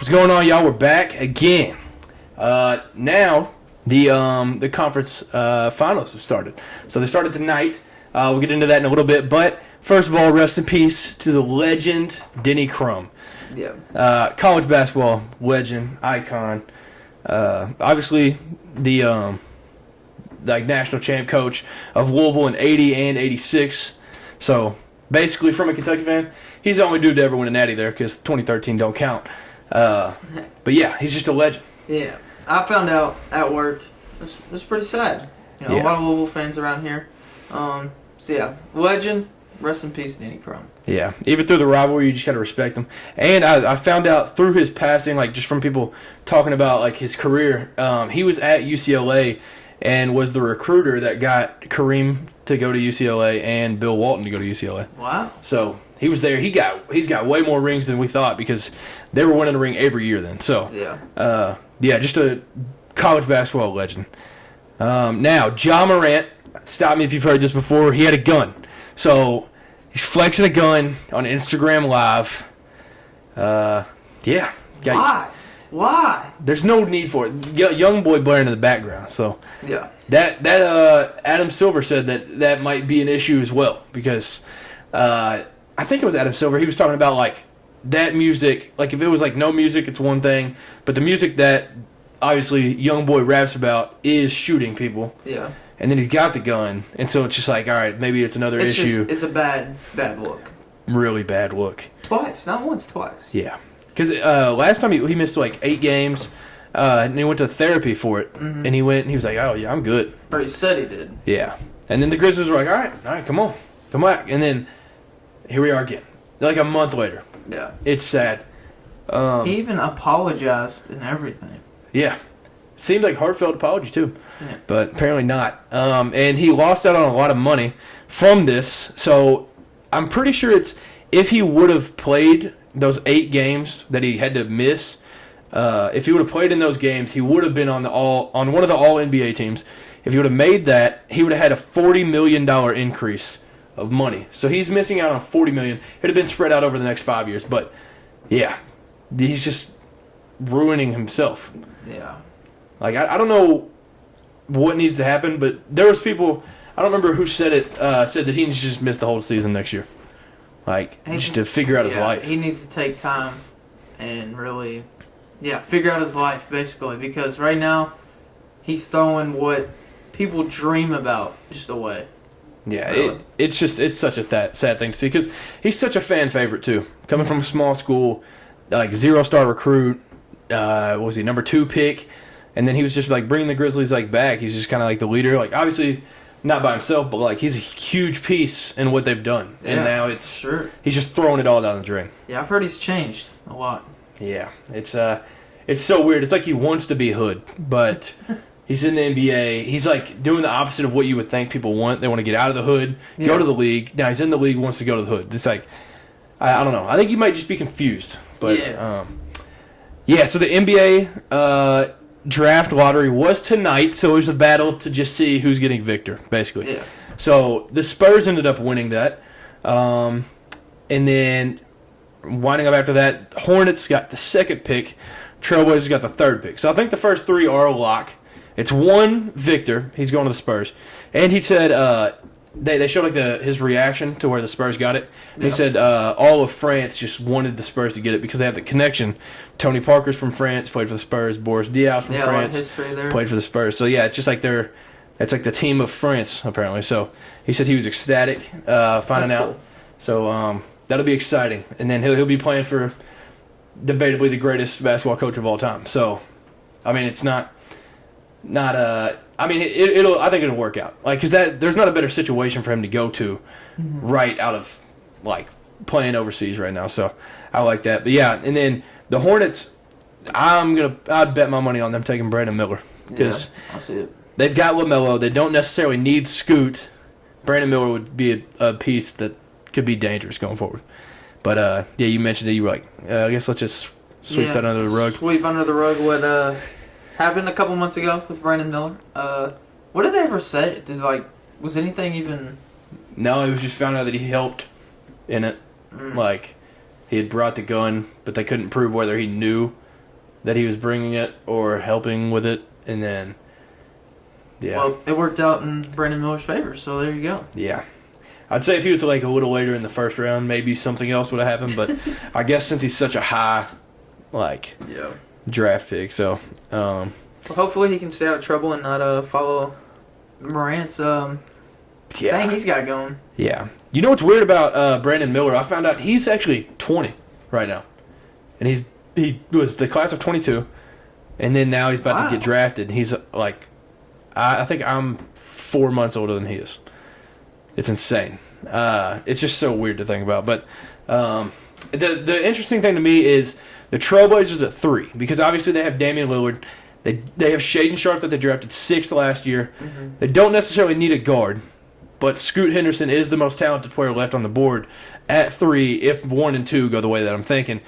What's going on, y'all? We're back again. Now the conference finals have started. So they started tonight. We'll get into that in a little bit. But first of all, rest in peace to the legend Denny Crum. Yeah. College basketball legend, icon. Obviously the national champ coach of Louisville in 80 and 86. So basically, from a Kentucky fan, he's the only dude to ever win a natty there because 2013 don't count. But yeah, he's just a legend. Yeah. I found out at work. It's pretty sad. A lot of Louisville fans around here. So yeah, legend. Rest in peace, Denny Crum. Yeah, even through the rivalry, you just got to respect him. And I found out through his passing, just from people talking about his career, he was at UCLA and was the recruiter that got Kareem to go to UCLA and Bill Walton to go to UCLA. Wow. So he was there. He's got way more rings than we thought because they were winning a ring every year then. So yeah, just a college basketball legend. Now, Morant, stop me if you've heard this before. He had a gun. So he's flexing a gun on Instagram Live. Why? There's no need for it. Young boy blaring in the background. So yeah, that Adam Silver said that might be an issue as well because I think it was Adam Silver. He was talking about that music. If it was no music, it's one thing, but the music that obviously young boy raps about is shooting people. Yeah. And then he's got the gun, and so it's just all right, maybe it's another issue. It's a bad look. Really bad look. Twice, not once, twice. Yeah. Because last time he missed 8 games, and he went to therapy for it. Mm-hmm. And he went and he was like, oh, yeah, I'm good. Or he said he did. Yeah. And then the Grizzlies were like, all right, come on, come back. And then here we are again, a month later. Yeah. It's sad. He even apologized and everything. Yeah. It seemed like heartfelt apology, too. Yeah. But apparently not. And he lost out on a lot of money from this. So I'm pretty sure if he would have played those 8 games that he had to miss, if he would have played in those games, he would have been on one of the All-NBA teams. If he would have made that, he would have had a $40 million increase of money. So he's missing out on $40 million. It would have been spread out over the next 5 years. But, yeah, he's just ruining himself. Yeah. I don't know what needs to happen, but there was people, I don't remember who said it, said that he needs to just miss the whole season next year. Just to figure out his life. He needs to take time and really, figure out his life, basically. Because right now, he's throwing what people dream about just away. Yeah, really. It's such a sad thing to see. Because he's such a fan favorite, too. Coming from a small school, 0-star recruit, what was he, number 2 pick. And then he was just bringing the Grizzlies back. He's just kind of the leader. Obviously not by himself, but he's a huge piece in what they've done. Yeah, and now he's just throwing it all down the drain. Yeah, I've heard he's changed a lot. Yeah, it's so weird. It's he wants to be hood, but he's in the NBA. He's doing the opposite of what you would think people want. They want to get out of the hood, go to the league. Now he's in the league, wants to go to the hood. It's I don't know. I think you might just be confused. But so the NBA draft lottery was tonight, so it was a battle to just see who's getting Victor, basically. Yeah. So the Spurs ended up winning that. And then winding up after that, Hornets got the 2nd pick. Trailblazers got the 3rd pick. So I think the first 3 are a lock. It's one Victor. He's going to the Spurs. And he said they showed his reaction to where the Spurs got it. Yeah. He said all of France just wanted the Spurs to get it because they have the connection. Tony Parker's from France, played for the Spurs. Boris Diaw's from France, history there. Played for the Spurs. So yeah, it's just it's the team of France apparently. So he said he was ecstatic finding out. Cool. So that'll be exciting. And then he'll be playing for debatably the greatest basketball coach of all time. So I mean, it's not. I mean, I think it'll work out. Because there's not a better situation for him to go to, right out of playing overseas right now. So I like that. But yeah, and then the Hornets, I'd bet my money on them taking Brandon Miller because I see it. They've got LaMelo. They don't necessarily need Scoot. Brandon Miller would be a piece that could be dangerous going forward. But you mentioned it. You were I guess let's just sweep that under the rug. Sweep under the rug what happened a couple months ago with Brandon Miller. What did they ever say? Was anything even? No, it was just found out that he helped in it. He had brought the gun, but they couldn't prove whether he knew that he was bringing it or helping with it, and then, yeah. Well, it worked out in Brandon Miller's favor, so there you go. Yeah. I'd say if he was like a little later in the first round, maybe something else would have happened, but I guess since he's such a high, draft pick, so. Well, hopefully he can stay out of trouble and not follow Morant's thing he's got going. Yeah. You know what's weird about Brandon Miller? I found out he's actually 20 right now. And he was the class of 22, and then now he's about to get drafted. He's like, I think I'm 4 months older than he is. It's insane. It's just so weird to think about. But the interesting thing to me is the Trailblazers at 3, because obviously they have Damian Lillard. They have Shaden Sharp that they drafted 6th last year. Mm-hmm. They don't necessarily need a guard, but Scoot Henderson is the most talented player left on the board at 3 if 1 and 2 go the way that I'm thinking.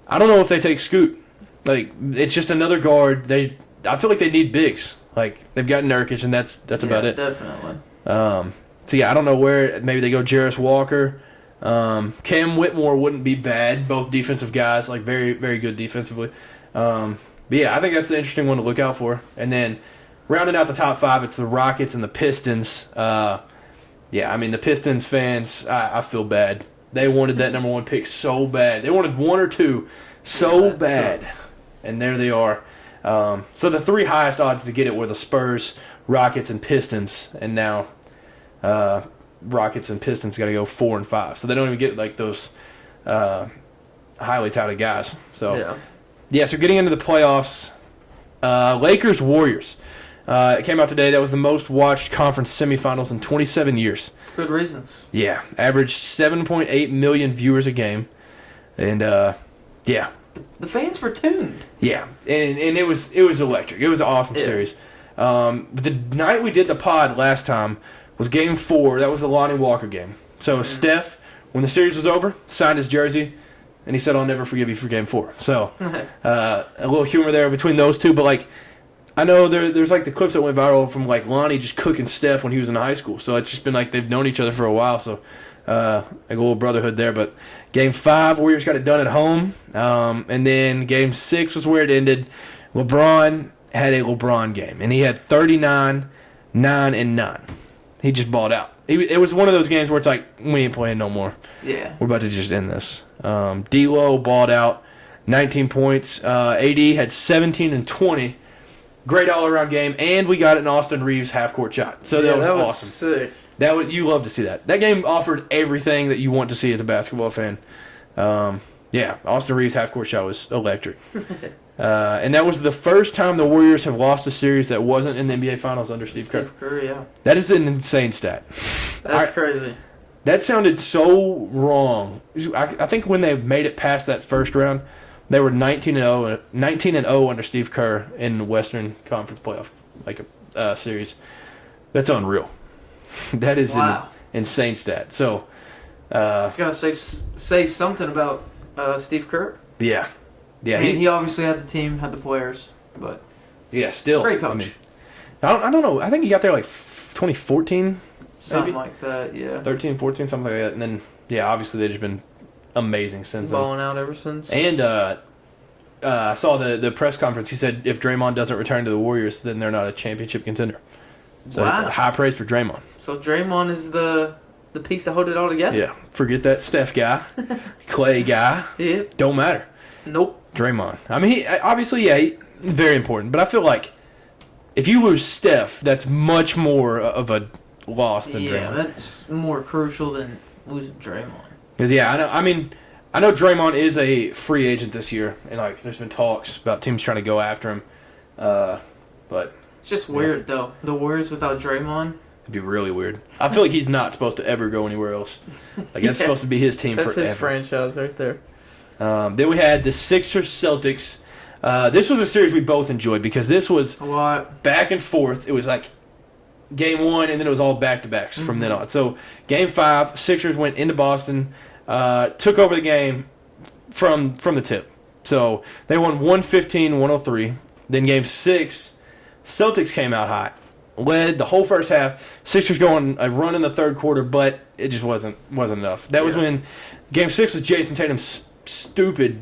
I don't know if they take Scoot. Like, it's just another guard. I feel like they need bigs. Like, they've got Nurkic, and that's about it. Definitely. So, yeah, I don't know where. Maybe they go Jarris Walker. Cam Whitmore wouldn't be bad. Both defensive guys, like, very, very good defensively. But, yeah, I think that's an interesting one to look out for. And then, rounding out the top 5, it's the Rockets and the Pistons. Yeah, I mean, the Pistons fans, I feel bad. They wanted that number 1 pick so bad. They wanted 1 or 2 so bad. Sucks. And there they are. So the 3 highest odds to get it were the Spurs, Rockets, and Pistons. And now Rockets and Pistons got to go 4 and 5. So they don't even get like those highly touted guys. So so getting into the playoffs, Lakers, Warriors. It came out today. That was the most watched conference semifinals in 27 years. Good reasons. Yeah. Averaged 7.8 million viewers a game. And, yeah. The fans were tuned. Yeah. And it was electric. It was an awesome series. But the night we did the pod last time was Game 4. That was the Lonnie Walker game. So Steph, when the series was over, signed his jersey, and he said, "I'll never forgive you for Game 4." So a little humor there between those two. But, like, I know there's like the clips that went viral from like Lonnie just cooking Steph when he was in high school. So it's just been like they've known each other for a while. So like a little brotherhood there. But Game 5, Warriors got it done at home. And then Game 6 was where it ended. LeBron had a LeBron game. And he had 39, 9, and 9. He just balled out. It was one of those games where it's like, we ain't playing no more. Yeah. We're about to just end this. D-Lo balled out, 19 points. AD had 17 and 20. Great all-around game, and we got an Austin Reeves half-court shot. So that was awesome. Sick. You love to see that. That game offered everything that you want to see as a basketball fan. Austin Reeves half-court shot was electric. And that was the first time the Warriors have lost a series that wasn't in the NBA Finals under Steve Kerr. Steve Kerr, yeah. That is an insane stat. That's crazy. That sounded so wrong. I think when they made it past that first round, they were 19-0 under Steve Kerr in the Western Conference playoff series. That's unreal. That is an insane stat. So, it's got to say something about Steve Kerr. Yeah. I mean, he obviously had the team, had the players, but still great coach. I mean, I don't know. I think he got there like 2014, something maybe? like that. Yeah, 13, 14, something like that. And then obviously they've just been amazing since then. Balling out ever since. And I saw the press conference. He said if Draymond doesn't return to the Warriors, then they're not a championship contender. So high praise for Draymond. So Draymond is the piece to hold it all together. Yeah. Forget that Steph guy, Clay guy. Yeah. Don't matter. Nope. Draymond. I mean, he obviously, very important. But I feel like if you lose Steph, that's much more of a loss than Draymond. Yeah, that's more crucial than losing Draymond. Because, I know Draymond is a free agent this year. And, like, there's been talks about teams trying to go after him. But it's just weird, though. The Warriors without Draymond. It'd be really weird. I feel like he's not supposed to ever go anywhere else. Like, that's supposed to be his team forever. That's his franchise right there. Then we had the Sixers Celtics. This was a series we both enjoyed because this was a lot back and forth. It was like Game 1, and then it was all back-to-backs from then on. So Game 5, Sixers went into Boston, took over the game from the tip. So they won 115-103. Then Game 6, Celtics came out hot, led the whole first half. Sixers going a run in the third quarter, but it just wasn't enough. That was when Game 6 was Jason Tatum stupid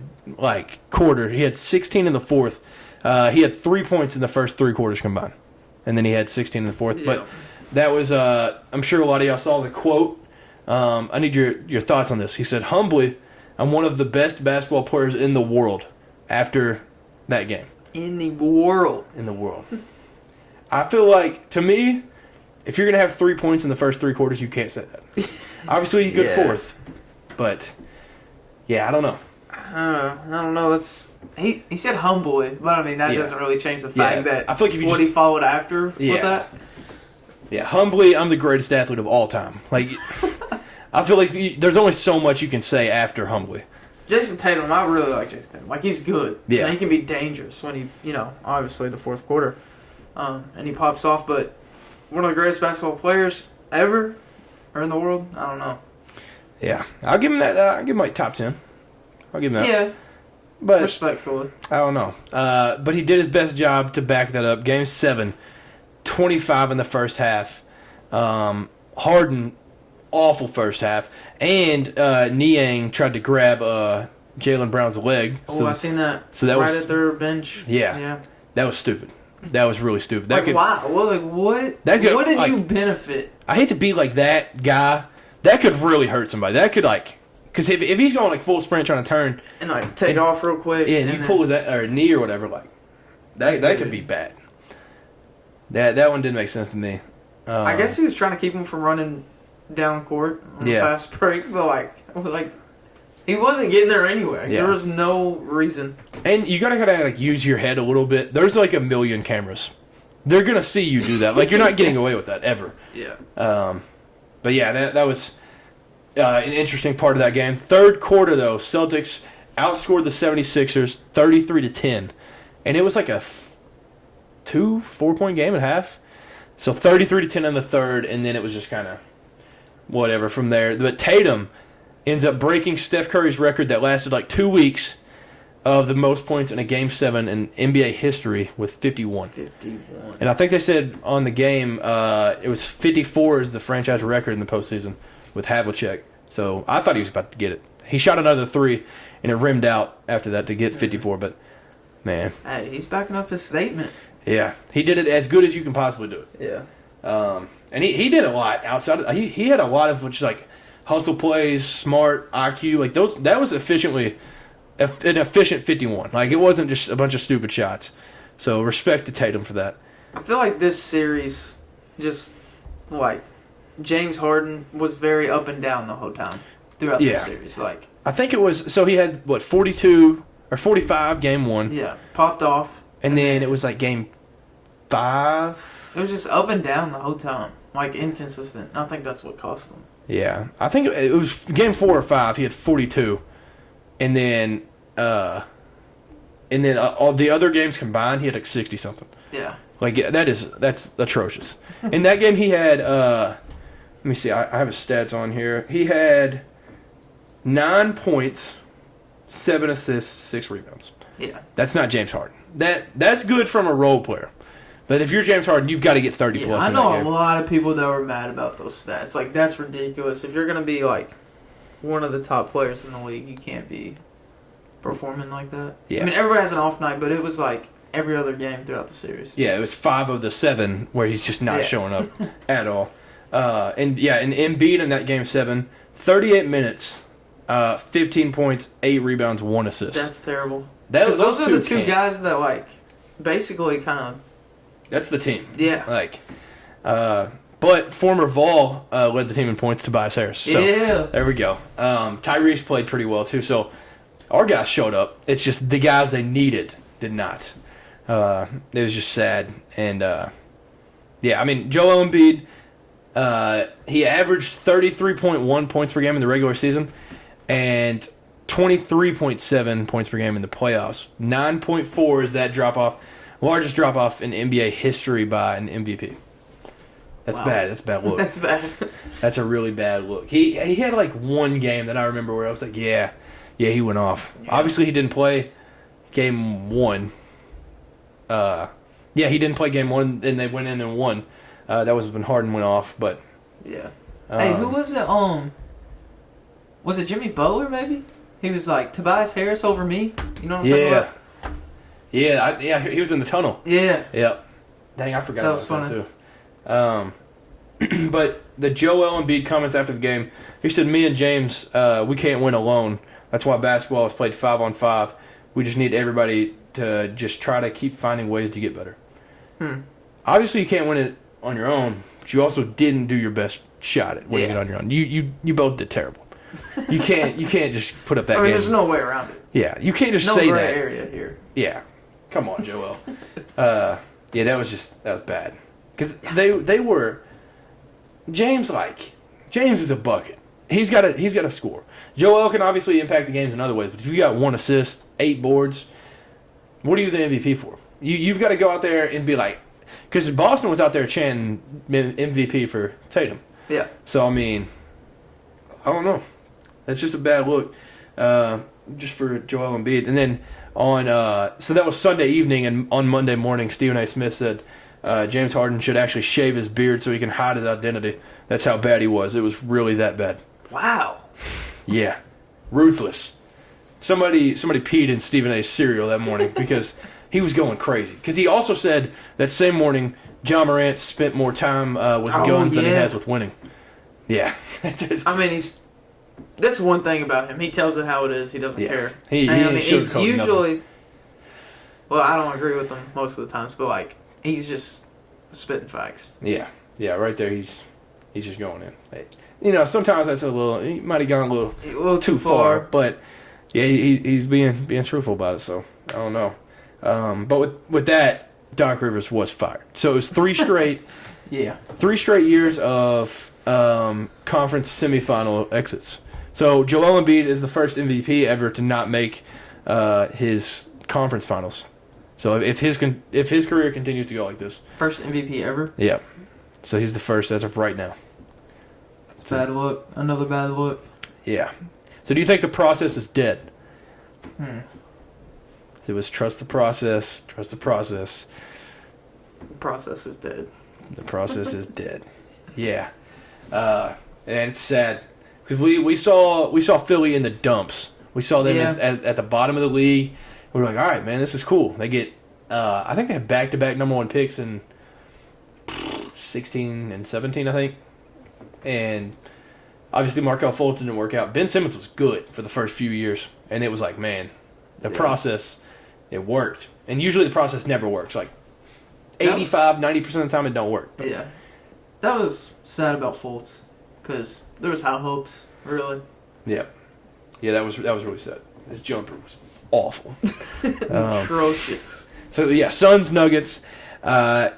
quarter. He had 16 in the fourth. He had 3 points in the first three quarters combined, and then he had 16 in the fourth. Yeah. But that was I'm sure a lot of y'all saw the quote. I need your thoughts on this. He said, "Humbly, I'm one of the best basketball players in the world." After that game, in the world. I feel like, to me, if you're gonna have 3 points in the first three quarters, you can't say that. Obviously, you get fourth, but yeah, I don't know. I don't know. He said humbly, but I mean that doesn't really change the fact that I feel like if he followed after with that. Yeah, humbly, I'm the greatest athlete of all time. I feel like there's only so much you can say after humbly. Jason Tatum, I really like Jason Tatum. He's good. Yeah. He can be dangerous when he, obviously the fourth quarter, and he pops off. But one of the greatest basketball players ever, or in the world, I don't know. Yeah, I'll give him that. I'll give him top 10. I'll give him that. Yeah, but respectfully. I don't know. But he did his best job to back that up. Game 7, 25 in the first half. Harden. Awful first half, and Niang tried to grab Jaylen Brown's leg. I seen that. So that right was at their bench. Yeah, that was stupid. That was really stupid. Why? Well, what? What did you benefit? I hate to be like that guy. That could really hurt somebody. That could because if he's going full sprint trying to turn and take off real quick, and you pull his knee or whatever, that could be bad. That one didn't make sense to me. I guess he was trying to keep him from running down court on a fast break, but he wasn't getting there anyway. There was no reason. And you gotta use your head a little bit. There's a million cameras. They're gonna see you do that. You're not getting away with that ever. Yeah. But yeah, that was an interesting part of that game. Third quarter though, Celtics outscored the 76ers 33-10, and it was a 4 point game at half. So 33-10 in the third, and then it was just kind of whatever from there. But Tatum ends up breaking Steph Curry's record that lasted 2 weeks of the most points in a Game 7 in NBA history with 51. 51. And I think they said on the game it was 54 is the franchise record in the postseason with Havlicek. So I thought he was about to get it. He shot another three, and it rimmed out after that to get 54. But, man. Hey, he's backing up his statement. Yeah. He did it as good as you can possibly do it. Yeah. And he did a lot outside of he had a lot of hustle plays, smart IQ, those. That was an efficient 51. It wasn't just a bunch of stupid shots. So respect to Tatum for that. I feel like this series just James Harden was very up and down the whole time throughout the series. I think it was he had 42 or 45 game 1. Yeah, popped off. And then it was game 5. It was just up and down the whole time, inconsistent. I think that's what cost them. Yeah, I think it was game 4 or 5. He had 42, and then all the other games combined, he had 60 something. Yeah, that's atrocious. In that game, he had let me see. I have his stats on here. He had 9 points, 7 assists, 6 rebounds. Yeah, that's not James Harden. That's good from a role player. But if you're James Harden, you've got to get 30 plus. I know a lot of people that were mad about those stats. That's ridiculous. If you're going to be one of the top players in the league, you can't be performing like that. Yeah. I mean, everybody has an off night, but it was every other game throughout the series. Yeah, it was 5 of the 7 where he's just not showing up at all. And Embiid in that game 7, 38 minutes, 15 points, 8 rebounds, 1 assist. That's terrible. Those are the two guys that basically kind of. That's the team. Yeah. But former Vol led the team in points, Tobias Harris. So, there we go. Tyrese played pretty well, too. So, our guys showed up. It's just the guys they needed did not. It was just sad. And, Joel Embiid, he averaged 33.1 points per game in the regular season and 23.7 points per game in the playoffs. 9.4 is that drop-off. Largest drop-off in NBA history by an MVP. That's bad. That's a bad look. That's bad. That's a really bad look. He had one game that I remember where I was he went off. Yeah. Obviously, he didn't play game 1. He didn't play game 1, and they went in and won. That was when Harden went off, but... Yeah. Hey, who was it? Was it Jimmy Butler, maybe? He was like, Tobias Harris over me? You know what I'm talking about? Yeah, he was in the tunnel. Yeah. Yep. Dang, I forgot that was about funny. that too. But the Joel Embiid comments after the game, he said, me and James, we can't win alone. That's why basketball is played 5-on-5. We just need everybody to just try to keep finding ways to get better. Obviously, you can't win it on your own, but you also didn't do your best shot at winning it on your own. You both did terrible. You can't just put up that game. There's no way around it. Yeah, you can't just say that. No gray area here. Yeah. Come on, Joel. That was bad. Because they were James is a bucket. He's got to score. Joel can obviously impact the games in other ways, but if you got 1 assist, 8 boards, what are you the MVP for? You've got to go out there and be like, because Boston was out there chanting MVP for Tatum. Yeah. So I mean, I don't know. That's just a bad look, just for Joel Embiid. And then so that was Sunday evening, and on Monday morning, Stephen A. Smith said James Harden should actually shave his beard so he can hide his identity. That's how bad he was. It was really that bad. Wow. Yeah, ruthless. Somebody peed in Stephen A.'s cereal that morning because he was going crazy. Because he also said that same morning, John Morant spent more time with guns than he has with winning. Yeah. I mean, that's one thing about him. He tells it how it is. He doesn't care. He's usually. Well, I don't agree with him most of the times, but like he's just spitting facts. Yeah, right there. He's just going in. Sometimes that's he might have gone a little too far, but yeah, he's being truthful about it. So I don't know. But with that, Doc Rivers was fired. So it was 3 straight. Yeah. 3 straight years of conference semifinal exits. So Joel Embiid is the first MVP ever to not make his conference finals. So if his career continues to go like this, first MVP ever. Yeah. So he's the first as of right now. That's a bad look. Another bad look. Yeah. So do you think the process is dead? It was trust the process. Trust the process. The process is dead. The process is dead. Yeah. And it's sad because we saw Philly in the dumps. We saw them at the bottom of the league. We were like, all right, man, this is cool. They get, I think they had back-to-back number 1 picks in 16 and 17, I think. And obviously Markelle Fultz didn't work out. Ben Simmons was good for the first few years, and it was like, man, the process, it worked. And usually the process never works. Like 85, 90% of the time it don't work. Yeah. That was sad about Fultz because there was high hopes, really. Yeah. Yeah, that was really sad. His jumper was awful. Atrocious. So, yeah, Suns, Nuggets.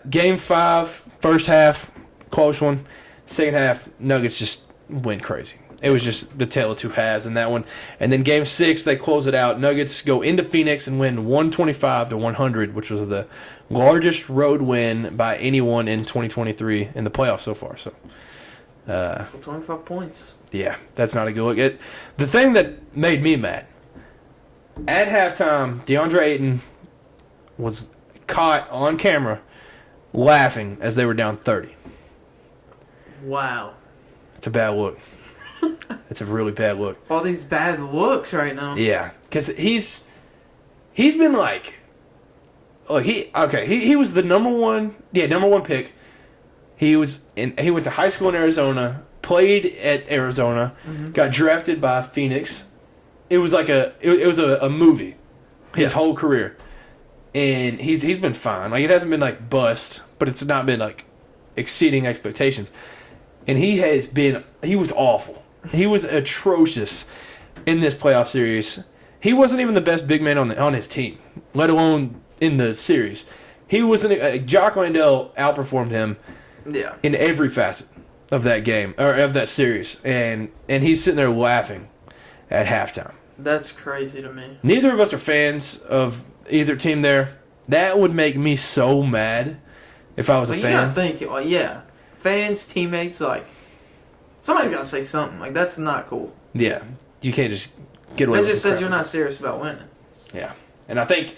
Game 5, first half, close one. Second half, Nuggets just went crazy. It was just the tale of two halves in that one. And then Game 6, they close it out. Nuggets go into Phoenix and win 125-100, which was the largest road win by anyone in 2023 in the playoffs so far. So, 25 points. Yeah, that's not a good look. The thing that made me mad, at halftime, DeAndre Ayton was caught on camera laughing as they were down 30. Wow. It's a bad look. It's a really bad look. All these bad looks right now. Yeah, because he's been like, he was the number one pick. He went to high school in Arizona, played at Arizona, got drafted by Phoenix. It was like it was a movie, his whole career, and he's been fine. Like it hasn't been like bust, but it's not been like exceeding expectations. And he was awful. He was atrocious in this playoff series. He wasn't even the best big man on his team, let alone in the series. He wasn't. Jock Landale outperformed him. Yeah. In every facet of that game or of that series, and he's sitting there laughing at halftime. That's crazy to me. Neither of us are fans of either team there. That would make me so mad if I was a fan. You gotta think, fans, teammates, like somebody's gotta say something. Like that's not cool. Yeah, you can't just get away. That with just says you're not serious about winning. Yeah, and I think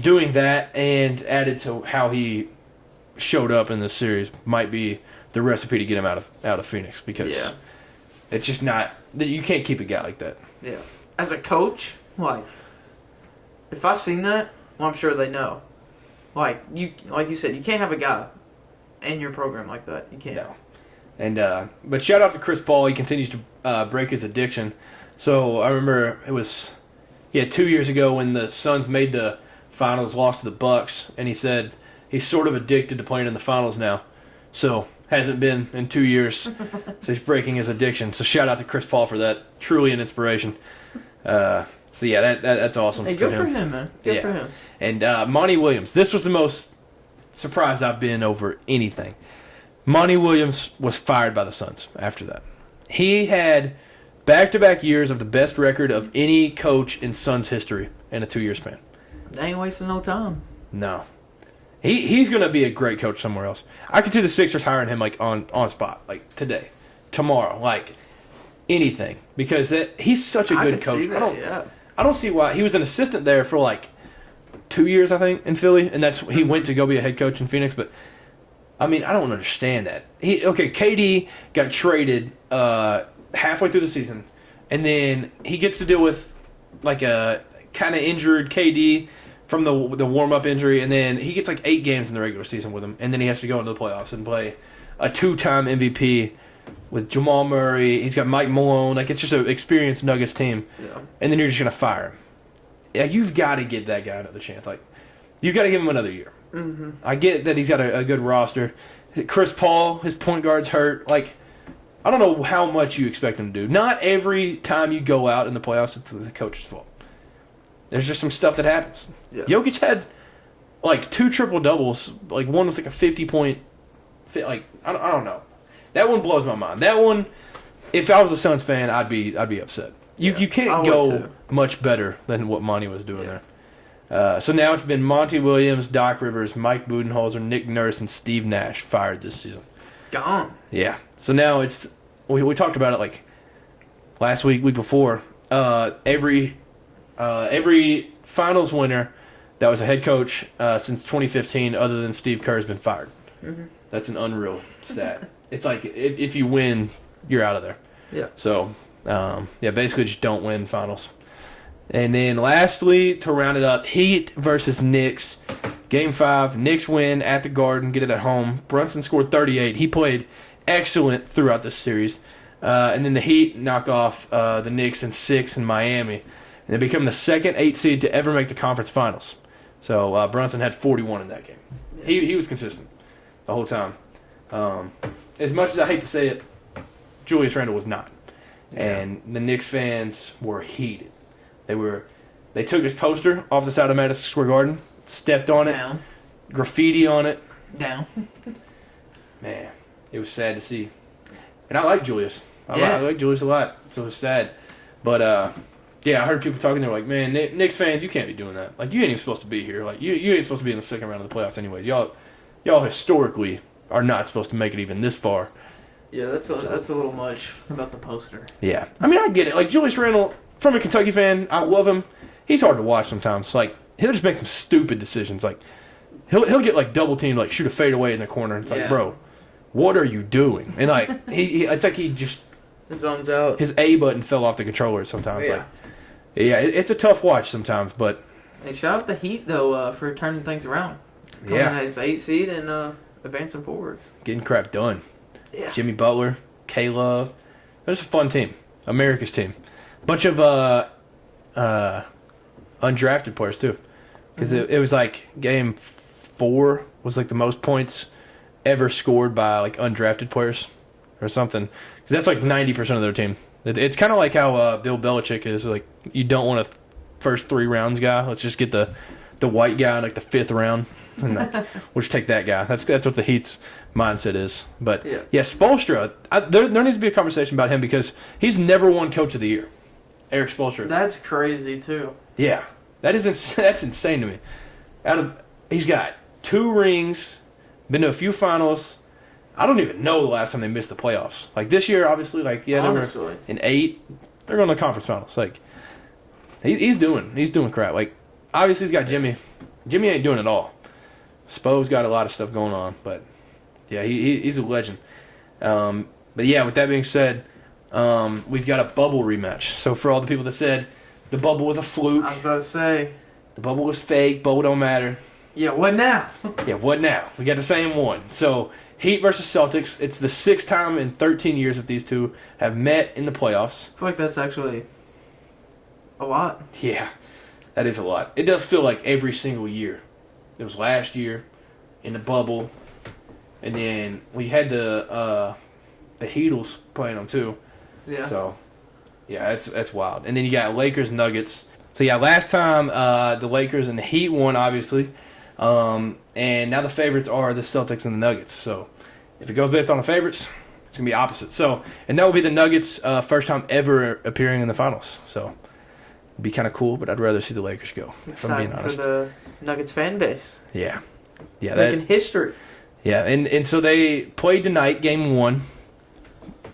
doing that and added to how he showed up in this series might be the recipe to get him out of Phoenix because it's just not, you can't keep a guy like that. Yeah. as a coach, like, if I seen that, well, I'm sure they know. Like you said, you can't have a guy in your program like that. You can't. No. And but shout out to Chris Paul. He continues to break his addiction. So I remember it was 2 years ago when the Suns made the finals, lost to the Bucks, and he said he's sort of addicted to playing in the finals now. So hasn't been in 2 years. So he's breaking his addiction. So shout out to Chris Paul for that. Truly an inspiration. So yeah, that's awesome. Hey, good for him, man. Good for him. And Monty Williams. This was the most surprised I've been over anything. Monty Williams was fired by the Suns after that. He had back-to-back years of the best record of any coach in Suns history in a 2-year span. They ain't wasting no time. No. He's going to be a great coach somewhere else. I could see the Sixers hiring him like on spot, like today, tomorrow, like anything, because he's such a good coach. See that, I don't see why. He was an assistant there for like 2 years, I think, in Philly, and he went to go be a head coach in Phoenix. But I mean, I don't understand that. KD got traded halfway through the season, and then he gets to deal with like a kind of injured KD from the warm-up injury, and then he gets like 8 games in the regular season with him, and then he has to go into the playoffs and play a 2-time MVP with Jamal Murray. He's got Mike Malone. Like, it's just an experienced Nuggets team. Yeah. And then you're just going to fire him. Yeah, you've got to give that guy another chance. Like, you've got to give him another year. Mm-hmm. I get that he's got a good roster. Chris Paul, his point guard's hurt. Like, I don't know how much you expect him to do. Not every time you go out in the playoffs, it's the coach's fault. There's just some stuff that happens. Yeah. Jokic had like 2 triple-doubles. Like, one was like a 50-point. Like, I don't know. That one blows my mind. That one, if I was a Suns fan, I'd be upset. You can't go much better than what Monty was doing there. So now it's been Monty Williams, Doc Rivers, Mike Budenholzer, Nick Nurse, and Steve Nash fired this season. Gone. Yeah. So now it's we talked about it like last week before. Every finals winner that was a head coach since 2015, other than Steve Kerr, has been fired. Mm-hmm. That's an unreal stat. It's like if you win, you're out of there. Yeah. So, basically just don't win finals. And then lastly, to round it up, Heat versus Knicks. Game 5, Knicks win at the Garden, get it at home. Brunson scored 38. He played excellent throughout this series. And then the Heat knock off the Knicks in 6 in Miami. And they become the second 8 seed to ever make the conference finals. So Brunson had 41 in that game. He was consistent the whole time. As much as I hate to say it, Julius Randle was not. And the Knicks fans were heated. They took his poster off the side of Madison Square Garden, stepped on it, graffiti on it. Down. Man, it was sad to see. And I like Julius. I like Julius a lot. So it was sad. But, I heard people talking. They were like, man, Knicks fans, you can't be doing that. Like, you ain't even supposed to be here. Like, you ain't supposed to be in the second round of the playoffs anyways. Y'all historically are not supposed to make it even this far. Yeah, that's a little much about the poster. Yeah. I mean, I get it. Like, Julius Randle, from a Kentucky fan, I love him. He's hard to watch sometimes. Like, he'll just make some stupid decisions. Like, he'll get, like, double-teamed, like, shoot a fadeaway in the corner. It's like, bro, what are you doing? And, like, it's like he just... zones out. His A button fell off the controller sometimes. It's a tough watch sometimes, but... Hey, shout out the Heat, though, for turning things around. Coming as 8 seed and advancing forward. Getting crap done. Yeah. Jimmy Butler, K-Love. It was a fun team. America's team. Bunch of undrafted players, too. Because it was like game 4 was like the most points ever scored by like undrafted players or something. Because that's like 90% of their team. It's kind of like how Bill Belichick is. Like, you don't want a first 3 rounds guy. Let's just get the white guy in like the 5th round. And we'll just take that guy. That's what the Heat's mindset is. But Spoelstra, there needs to be a conversation about him because he's never won Coach of the Year. Eric Spoelstra. That's crazy too. Yeah, that's insane to me. He's got 2 rings, been to a few finals. I don't even know the last time they missed the playoffs. Like this year, obviously, they were in 8. They're going to the conference finals. Like he's doing crap. Like obviously he's got Jimmy. Jimmy ain't doing it all. Spo's got a lot of stuff going on, but yeah, he's a legend. But yeah, with that being said, we've got a bubble rematch. So for all the people that said The bubble was a fluke. I was about to say. The bubble was fake. Bubble don't matter. Yeah, what now? Yeah, what now? We got the same one. So, Heat versus Celtics. It's the 6th time in 13 years that these two have met in the playoffs. I feel like that's actually a lot. Yeah, that is a lot. It does feel like every single year. It was last year in the bubble. And then we had the Heatles playing them too. Yeah. So, yeah, that's wild. And then you got Lakers, Nuggets. So, yeah, last time the Lakers and the Heat won, obviously. And now the favorites are the Celtics and the Nuggets. So, if it goes based on the favorites, it's going to be opposite. So, and that will be the Nuggets' first time ever appearing in the finals. So, it'd be kind of cool, but I'd rather see the Lakers go, if I'm being honest. For the Nuggets fan base. Yeah. Yeah. Making history. Yeah, and so they played tonight, game 1.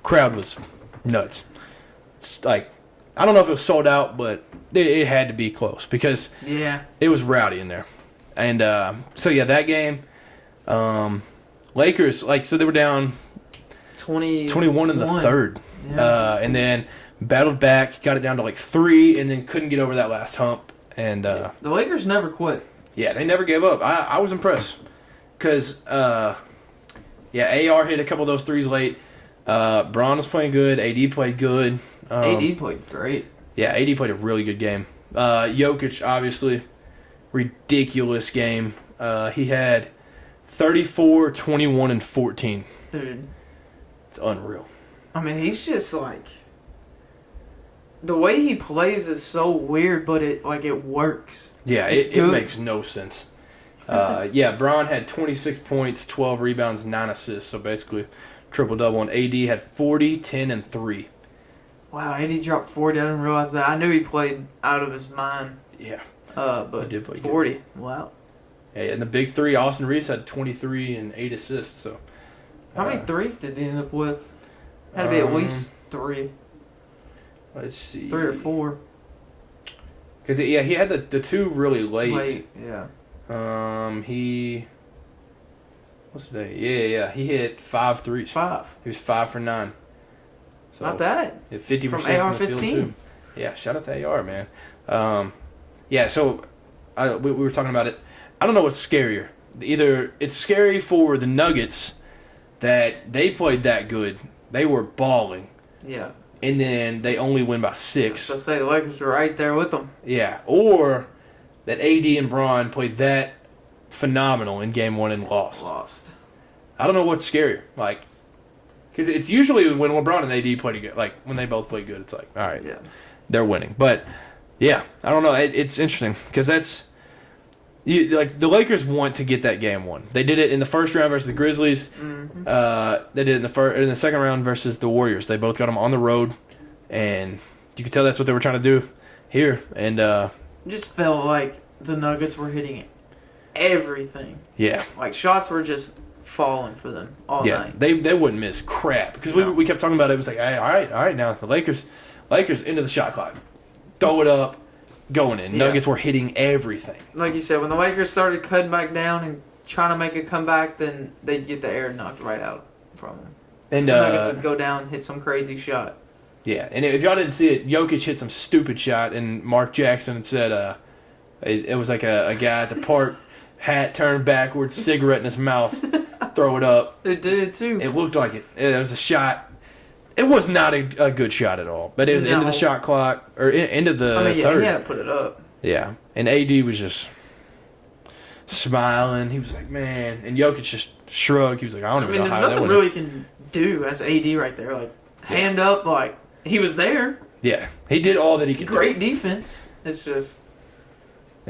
Crowd was nuts. It's like, I don't know if it was sold out, but it had to be close because it was rowdy in there. And so, yeah, that game, Lakers, so they were down 21 in the third. Yeah. And then battled back, got it down to 3, and then couldn't get over that last hump. And the Lakers never quit. Yeah, they never gave up. I was impressed. Because, AR hit a couple of those threes late. Braun was playing good. AD played good. AD played great. Yeah, AD played a really good game. Jokic, obviously, ridiculous game. He had 34, 21, and 14. Dude. It's unreal. I mean, he's just the way he plays is so weird, but it works. Yeah, it makes no sense. Braun had 26 points, 12 rebounds, 9 assists, so basically triple-double. And AD had 40, 10, and 3. Wow, AD dropped 40. I didn't realize that. I knew he played out of his mind. Yeah. But he did play 40. Good. Wow. Yeah, and the big 3, Austin Reeves had 23 and 8 assists. So, how many threes did he end up with? Had to be at least 3. Let's see. 3 or 4. Because, he had the 2 really late. Yeah. What's today? Yeah. He hit 5 threes. 5. He was 5 for 9. So not bad. 50% from AR from the field too. Yeah, shout out to AR, man. So we were talking about it. I don't know what's scarier. Either it's scary for the Nuggets that they played that good. They were balling. Yeah. And then they only win by 6. So say the Lakers were right there with them. Yeah. Or that AD and Braun played that phenomenal in game 1 and lost. I don't know what's scarier. Because it's usually when LeBron and AD play good. When they both play good, it's all right, they're winning. But, yeah, I don't know. It's interesting because that's... the Lakers want to get that game 1. They did it in the first round versus the Grizzlies. Mm-hmm. They did it in the second round versus the Warriors. They both got them on the road, and you could tell that's what they were trying to do here. And just felt like the Nuggets were hitting everything. Yeah, shots were just falling for them all night. They wouldn't miss crap because we kept talking about it. It was like, hey, all right, now the Lakers into the shot clock, throw it up. Going in. Nuggets were hitting everything. Like you said, when the Lakers started cutting back down and trying to make a comeback, then they'd get the air knocked right out from them. And the Nuggets would go down, hit some crazy shot. Yeah, and if y'all didn't see it, Jokic hit some stupid shot, and Mark Jackson said it was like a guy at the park, hat turned backwards, cigarette in his mouth, throw it up. It did it too. It looked like it. It was a shot. It was not a good shot at all, but it was into the shot clock, or into the third. He had to put it up. Yeah, and AD was just smiling. He was like, man, and Jokic just shrugged. He was like, I don't even know how that went. There's nothing really can do as AD right there. Hand up, he was there. Yeah, he did all that he could do. Great defense. It's just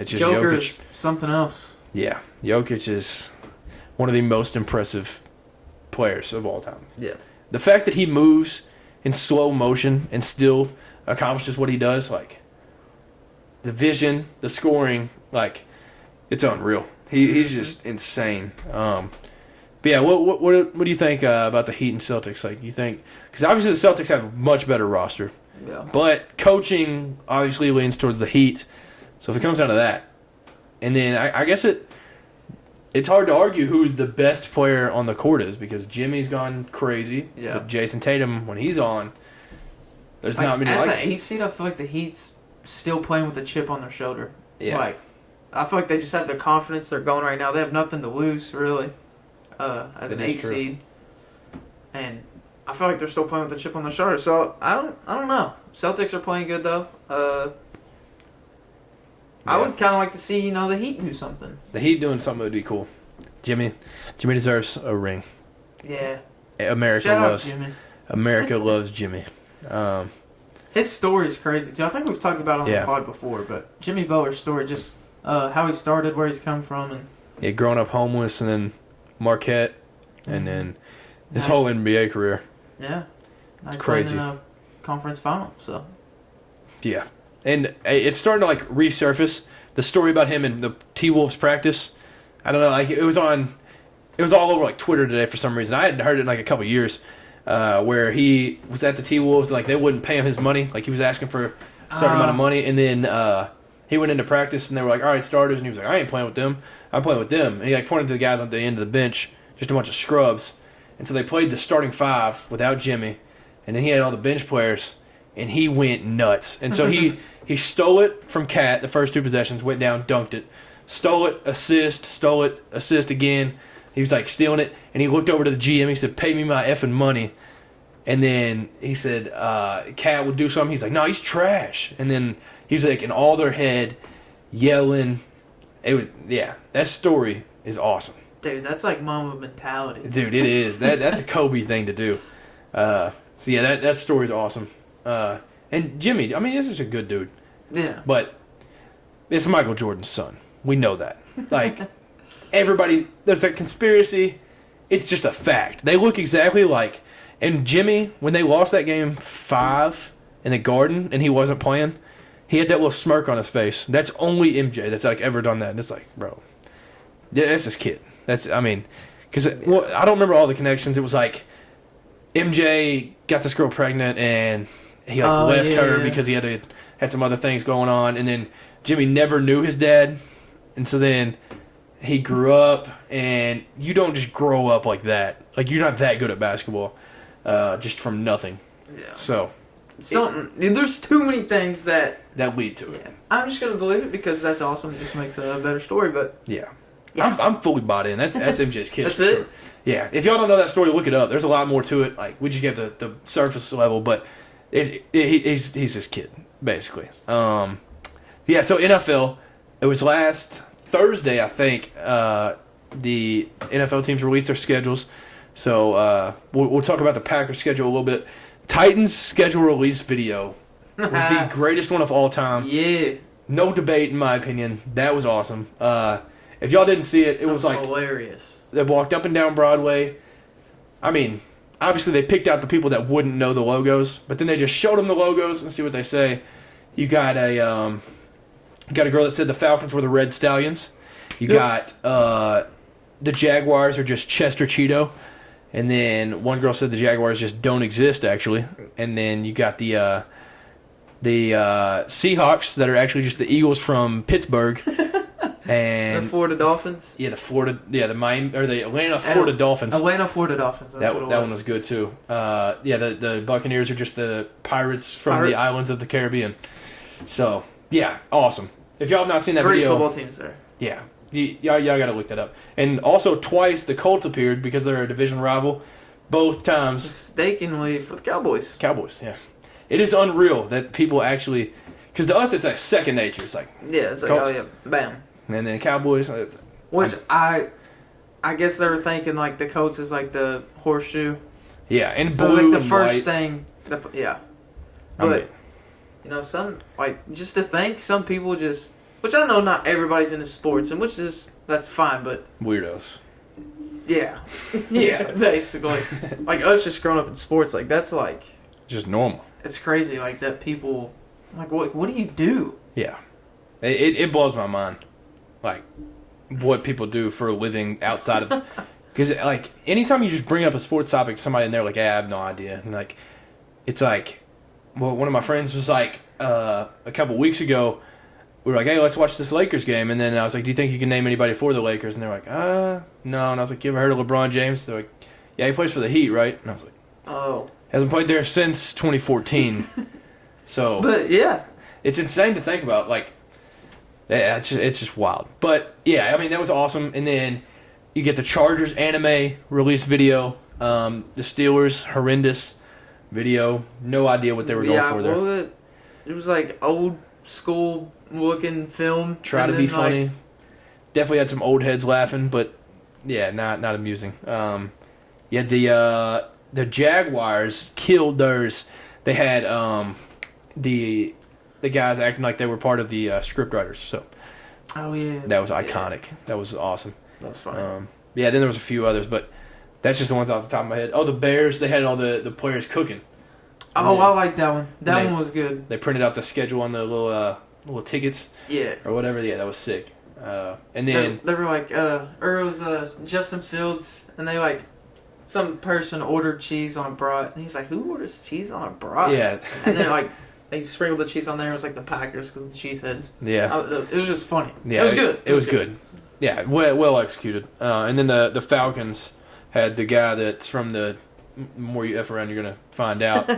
Joker is something else. Yeah, Jokic is one of the most impressive players of all time. Yeah. The fact that he moves in slow motion and still accomplishes what he does, the vision, the scoring, it's unreal. He's just insane. But yeah, what do you think about the Heat and Celtics? You think, because obviously the Celtics have a much better roster, but coaching obviously leans towards the Heat. So if it comes down to that, and then I guess it's hard to argue who the best player on the court is because Jimmy's gone crazy. Yeah. But Jason Tatum, when he's on, there's not many as a Heat seed, I feel like the Heat's still playing with a chip on their shoulder. Yeah. Like, I feel like they just have the confidence they're going right now. They have nothing to lose, really, as an 8 seed. And I feel like they're still playing with a chip on their shoulder. So, I don't know. Celtics are playing good, though. I would kind of like to see, the Heat do something. The Heat doing something would be cool. Jimmy deserves a ring. Yeah. America loves Jimmy. His story is crazy, too. I think we've talked about it on the pod before, but Jimmy Butler's story, just how he started, where he's come from. And growing up homeless, and then Marquette, and then his whole NBA career. Yeah. Nice crazy. In a conference final, so. Yeah. And it's starting to, like, resurface. The story about him in the T-Wolves practice, I don't know, like, it was all over, like, Twitter today for some reason. I hadn't heard it in, like, a couple years, where he was at the T-Wolves, like, they wouldn't pay him his money. Like, he was asking for a certain amount of money, and then he went into practice, and they were like, all right, starters, and he was like, I ain't playing with them. I'm playing with them. And he, like, pointed to the guys on the end of the bench, just a bunch of scrubs. And so they played the starting 5 without Jimmy, and then he had all the bench players, and he went nuts. And so he stole it from Cat the first 2 possessions, went down, dunked it. Stole it, assist again. He was like stealing it, and he looked over to the GM. He said, pay me my effing money. And then he said, Cat would do something. He's like, no, he's trash. And then he's like in all their head, yelling. It was, that story is awesome. Dude, that's like Mamba mentality. Dude, it is. That's a Kobe thing to do. So yeah, that story's awesome. And Jimmy, I mean, this is a good dude. Yeah. But it's Michael Jordan's son. We know that. Like, everybody, there's that conspiracy. It's just a fact. They look exactly like. And Jimmy, when they lost that game 5 in the Garden and he wasn't playing, he had that little smirk on his face. That's only MJ that's, like, ever done that. And it's like, bro, that's his kid. Because I don't remember all the connections. It was like MJ got this girl pregnant and he left her because he had some other things going on. And then Jimmy never knew his dad. And so then he grew up, and you don't just grow up like that. Like, you're not that good at basketball just from nothing. Yeah. So there's too many things that lead to it. I'm just going to believe it because that's awesome. It just makes a better story. But yeah. I'm fully bought in. That's MJ's kid. That's it? Sure. Yeah. If y'all don't know that story, look it up. There's a lot more to it. Like, we just get the surface level, but he's his kid, basically. So NFL, it was last Thursday, I think, the NFL teams released their schedules. So we'll talk about the Packers schedule a little bit. Titans schedule release video was the greatest one of all time. Yeah. No debate, in my opinion. That was awesome. If y'all didn't see it, it was like hilarious. They walked up and down Broadway. I mean, obviously they picked out the people that wouldn't know the logos, but then they just showed them the logos and see what they say. You got a girl that said the Falcons were the Red Stallions. You got the Jaguars are just Chester Cheeto. And then one girl said the Jaguars just don't exist, actually. And then you got the Seahawks that are actually just the Eagles from Pittsburgh. And the Florida Dolphins. Yeah, the Miami or the Atlanta Florida Dolphins. Atlanta Florida Dolphins. That's what it was. That one was good too. The Buccaneers are just the Pirates from the islands of the Caribbean. So yeah, awesome. If y'all have not seen that Great video, football teams there. Yeah. Y'all got to look that up. And also twice the Colts appeared because they're a division rival. Both times. Mistakenly for the Cowboys. Cowboys, yeah. It is unreal that people actually... Because to us, it's like second nature. It's like... Yeah, it's like, Colts, oh yeah, bam. And then Cowboys... I guess they were thinking like the Colts is like the horseshoe. Yeah, and so blue like the and first white. thing... But, just to think, some people just... Which I know not everybody's into sports, and that's fine, but... Weirdos. Yeah. Yeah, basically. Like, us just growing up in sports, like, that's, like... Just normal. It's crazy, like, that people... Like, what do you do? Yeah. It blows my mind. Like, what people do for a living outside of... Because, like, anytime you just bring up a sports topic, somebody in there, like, I have no idea. And, like, it's like... Well, one of my friends was like, a couple weeks ago... We were like, hey, let's watch this Lakers game. And then I was like, do you think you can name anybody for the Lakers? And they're like, no. And I was like, you ever heard of LeBron James? They're like, yeah, he plays for the Heat, right? And I was like, oh. Hasn't played there since 2014. So. But, yeah. it's insane to think about. Like, yeah, it's just wild. But yeah, I mean that was awesome. And then you get the Chargers anime release video. The Steelers horrendous video. No idea what they were going for there. Well, it was like old school looking film. Try to be funny. Definitely had some old heads laughing, but yeah, not amusing. The Jaguars killed theirs. They had the guys acting like they were part of the scriptwriters. So, oh yeah, that was iconic. That was awesome. That was fun. Then there was a few others, but that's just the ones off the top of my head. Oh, the Bears. They had all the players cooking. Oh, I like that one. That one was good. They printed out the schedule on the little tickets. Yeah. Or whatever. Yeah, that was sick. And then they were like, or it was Justin Fields, and they like. Some person ordered cheese on a brat, and he's like, "Who orders cheese on a brat?" Yeah, and then like they sprinkled the cheese on there. It was like the Packers because of the cheese heads. Yeah, it was just funny. Yeah, it was good. It was good. Yeah, well executed. And then the Falcons had the guy that's from the more you F around, you're gonna find out.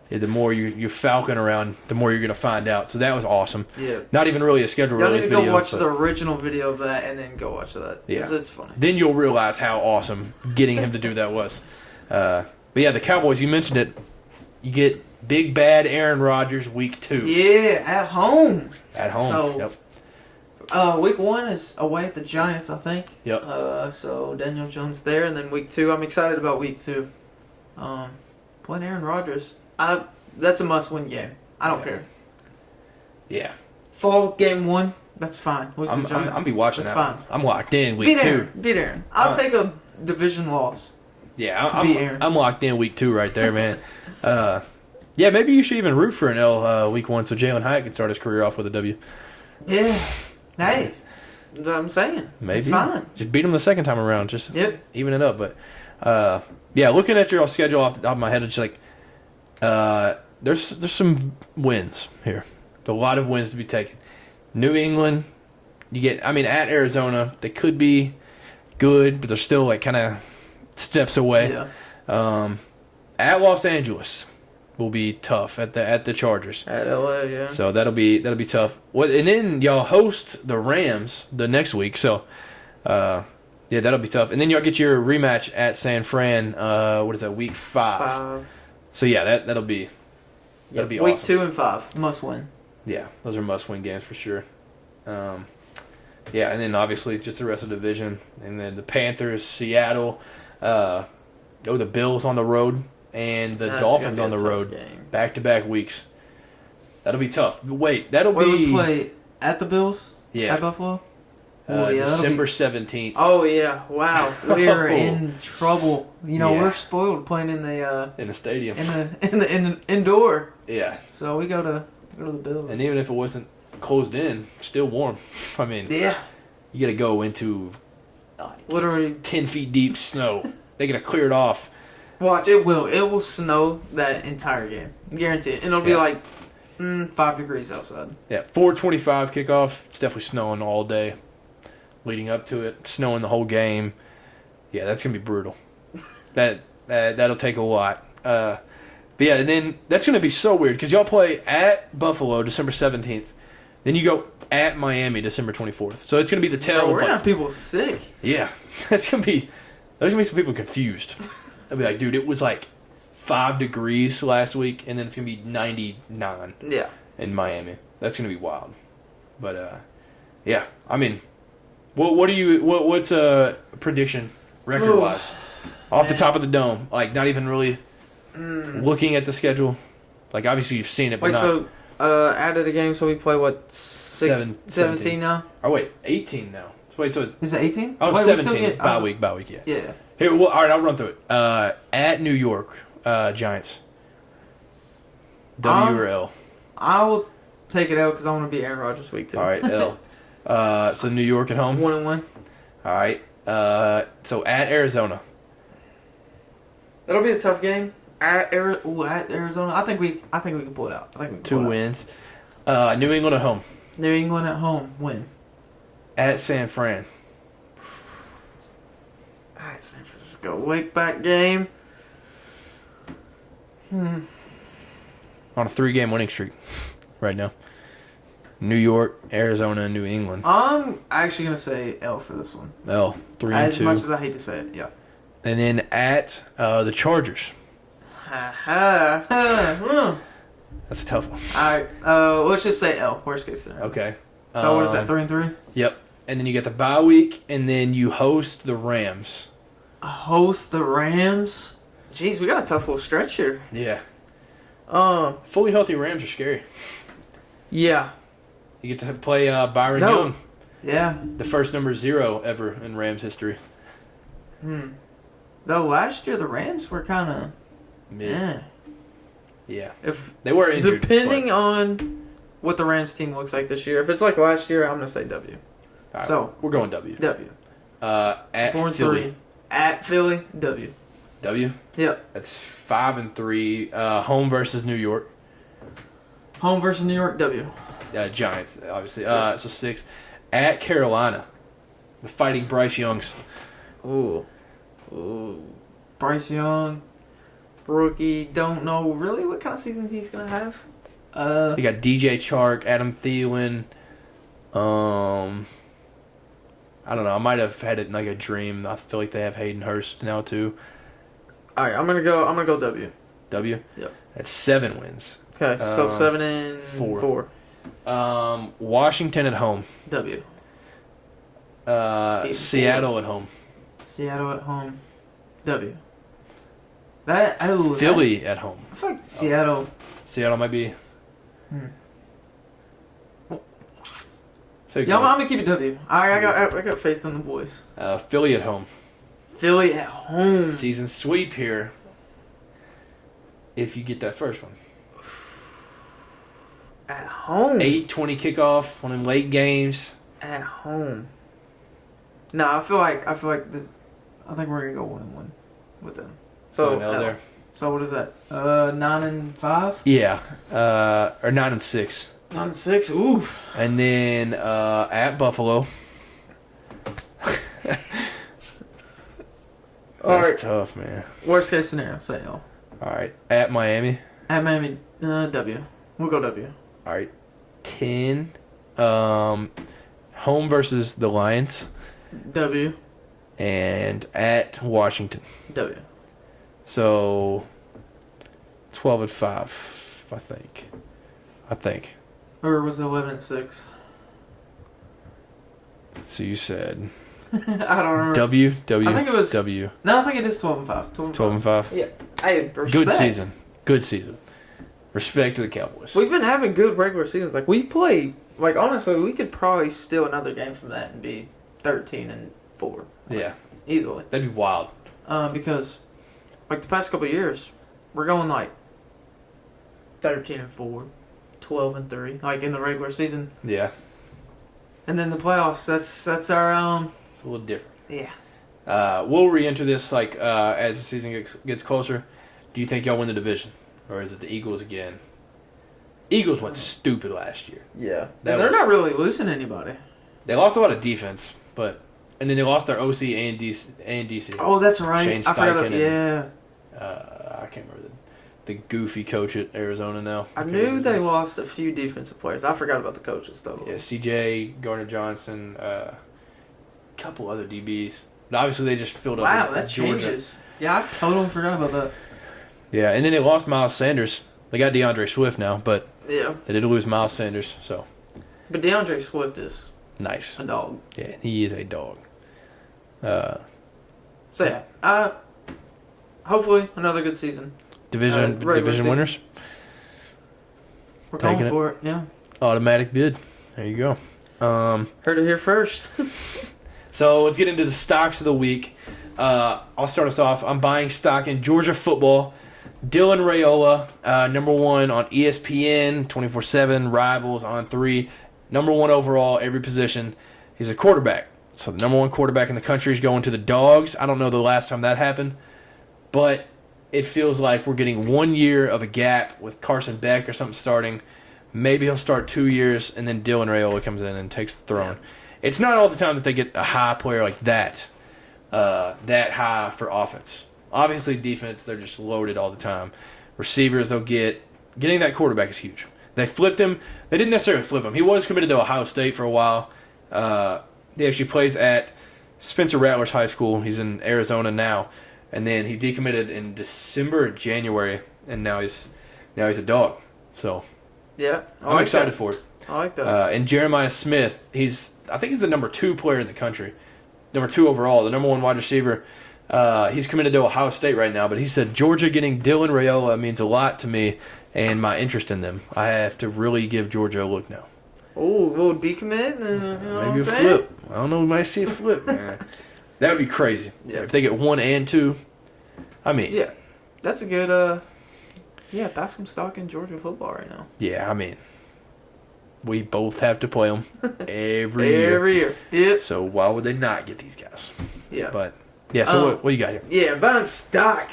The more you falcon around, the more you're gonna find out. So that was awesome. Yeah. Not even really a schedule release video. Y'all need to go watch the original video of that and then go watch that. Yeah. It's funny. Then you'll realize how awesome getting him to do that was. But yeah, the Cowboys, you mentioned it. You get big bad Aaron Rodgers week 2. Yeah, at home. At home. So, yep. Week 1 is away at the Giants, I think. Yep. So Daniel Jones there, and then week 2, I'm excited about week 2. Playing Aaron Rodgers. That's a must-win game. I don't care. Yeah. Fall game 1, that's fine. I'm be watching that's that. Fine. I'm locked in week 2. Beat Aaron. I'll take a division loss. Yeah, I'm locked in week 2 right there, man. Yeah, maybe you should even root for an L week 1 so Jalen Hyatt can start his career off with a W. Yeah. Hey, I'm saying. Maybe. It's fine. Just beat him the second time around. Just even it up. But yeah, looking at your schedule off the top of my head, it's like there's some wins here. A lot of wins to be taken. New England, at Arizona, they could be good, but they're still like kind of steps away. Yeah. At Los Angeles will be tough at the Chargers. At LA, yeah. So that'll be tough. Well, and then y'all host the Rams the next week. So yeah, that'll be tough. And then y'all get your rematch at San Fran. What is that? Week 5. So yeah, that'll be awesome. Week 2 and 5 must win. Yeah, those are must-win games for sure. Yeah, and then obviously just the rest of the division, and then the Panthers, Seattle, the Bills on the road, and the Dolphins on the road, back-to-back weeks. That'll be tough. Wait, we play at the Bills? Yeah. At Buffalo? December 17th. Oh yeah! Wow, we're in trouble. We're spoiled playing in the stadium, in the indoor. Yeah. So we go to the Bills. And even if it wasn't closed in, still warm. Yeah. You got to go into literally 10 feet deep snow. They got to clear it off. Watch, it will. It will snow that entire game. Guarantee it. And it'll be like 5 degrees outside. Yeah, 4:25 kickoff. It's definitely snowing all day. Leading up to it, snowing the whole game. Yeah, that's gonna be brutal. That'll take a lot. But yeah, and then that's gonna be so weird because y'all play at Buffalo December 17th, then you go at Miami December 24th. So it's gonna be the tail. We're gonna have people sick. Yeah, there's gonna be some people confused. They'll be like, dude, it was like 5 degrees last week, and then it's gonna be 99. Yeah. In Miami, that's gonna be wild. But yeah, what's a prediction record wise off the top of the dome? Like not even really looking at the schedule. Like obviously you've seen it. But so added a game, so we play what 17 now? Oh wait, 18 now. Wait, so is it 18? Oh, wait, 17. Bye week, yeah. Yeah. Here, all right, I'll run through it. At New York, Giants. W or L? I will take it L because I want to beat Aaron Rodgers week 2. All right, L. So New York at home. 1-1. All right. So at Arizona. That'll be a tough game. At Arizona, I think we can pull it out. I think we can 2 wins. New England at home. New England at home, win. At San Fran. All right, San Francisco, wake back game. On a 3-game winning streak right now. New York, Arizona, and New England. I'm actually gonna say L for this one. L 3-2. As much as I hate to say it, yeah. And then at the Chargers. That's That's a tough one. All right, let's just say L. Worst case scenario. Okay. So what is that? 3-3. Yep. And then you get the bye week, and then you host the Rams. Host the Rams. Jeez, we got a tough little stretch here. Yeah. Fully healthy Rams are scary. Yeah. You get to play Byron Young. Yeah. The first number 0 ever in Rams history. Though last year the Rams were kind of mid. Yeah. If they were injured, depending on what the Rams team looks like this year. If it's like last year, I'm gonna say W. Right, so we're going W. W. At 4-3. At Philly, W. W. Yep. That's 5-3. Home versus New York. Home versus New York, W. Giants, obviously. So 6. At Carolina, the Fighting Bryce Youngs. Ooh. Bryce Young, rookie. Don't know really what kind of season he's gonna have. You got DJ Chark, Adam Thielen. I don't know. I might have had it like a dream. I feel like they have Hayden Hurst now too. All right, I'm gonna go W. W. Yep. That's 7 wins. Okay, so 7-4. Washington at home. W. Seattle at home. Seattle at home. W. Philly at home. I feel like Seattle. Seattle might be. So I'm gonna keep it W. I got faith in the boys. Philly at home. Philly at home. Season sweep here. If you get that first one. At home. 8:20 kickoff. One of them late games. At home. No, I think we're gonna go 1-1 with them. So there. So what is that? 9-5. Yeah. Or 9-6. 9-6. Ooh. And then at Buffalo. That's tough, man. Worst case scenario, say L. All right. At Miami. At Miami, W. We'll go W. All right. 10. Home versus the Lions. W. And at Washington. W. So 12-5, I think. Or was it 11-6? So you said I don't remember. W. I think it was W. No, I think it is 12-5. 12-5. Yeah. Hey, respect. Good season. Respect to the Cowboys. We've been having good regular seasons. Like we play. Like honestly, we could probably steal another game from that and be 13-4. Yeah. Easily. That'd be wild. Because like the past couple of years, we're going like 13-4, 12-3, like in the regular season. Yeah. And then the playoffs. That's our It's a little different. Yeah. We'll re-enter this like as the season gets closer. Do you think y'all win the division, or is it the Eagles again? Eagles went stupid last year. Yeah. They're not really losing anybody. They lost a lot of defense, and then they lost their OC and DC. Oh, that's right. Shane I forgot. Steichen I can't remember the goofy coach at Arizona now. I knew they lost a few defensive players. I forgot about the coaches though. Yeah, CJ, Gardner-Johnson, a couple other DBs. But obviously, they just filled up. Wow, that Georgia. Changes. Yeah, I totally forgot about that. Yeah, and then they lost Miles Sanders. They got DeAndre Swift now, but yeah, they did lose Miles Sanders. So, but DeAndre Swift is nice. A dog. Yeah, he is a dog. So yeah, hopefully another good season. Division winners. We're going for it. Yeah. Automatic bid. There you go. Heard it here first. So let's get into the stocks of the week. I'll start us off. I'm buying stock in Georgia football. Dylan Raiola, number 1 on ESPN, 24/7, Rivals on 3. Number 1 overall, every position. He's a quarterback. So the number 1 quarterback in the country is going to the Dogs. I don't know the last time that happened, but it feels like we're getting 1 year of a gap with Carson Beck or something starting. Maybe he'll start 2 years, and then Dylan Raiola comes in and takes the throne. Yeah. It's not all the time that they get a high player like that high for offense. Obviously, defense, they're just loaded all the time. Receivers, getting that quarterback is huge. They flipped him. They didn't necessarily flip him. He was committed to Ohio State for a while. He actually plays at Spencer Rattler's high school. He's in Arizona now. And then he decommitted in December or January, and now he's a dog. So yeah, I'm excited for it. I like that. And Jeremiah Smith, I think he's the number 2 player in the country, number 2 overall, the number 1 wide receiver. He's committed to Ohio State right now, but he said Georgia getting Dylan Raiola means a lot to me and my interest in them. I have to really give Georgia a look now. Oh, a little decommit? Maybe a flip. I don't know. We might see a flip, man. That would be crazy. Yeah. If they get 1 and 2, I mean. Yeah. That's a good, back some stock in Georgia football right now. Yeah, I mean. We both have to play them every year. Every year. Yep. So why would they not get these guys? Yeah. But, yeah, so what do you got here? Yeah, buying stock.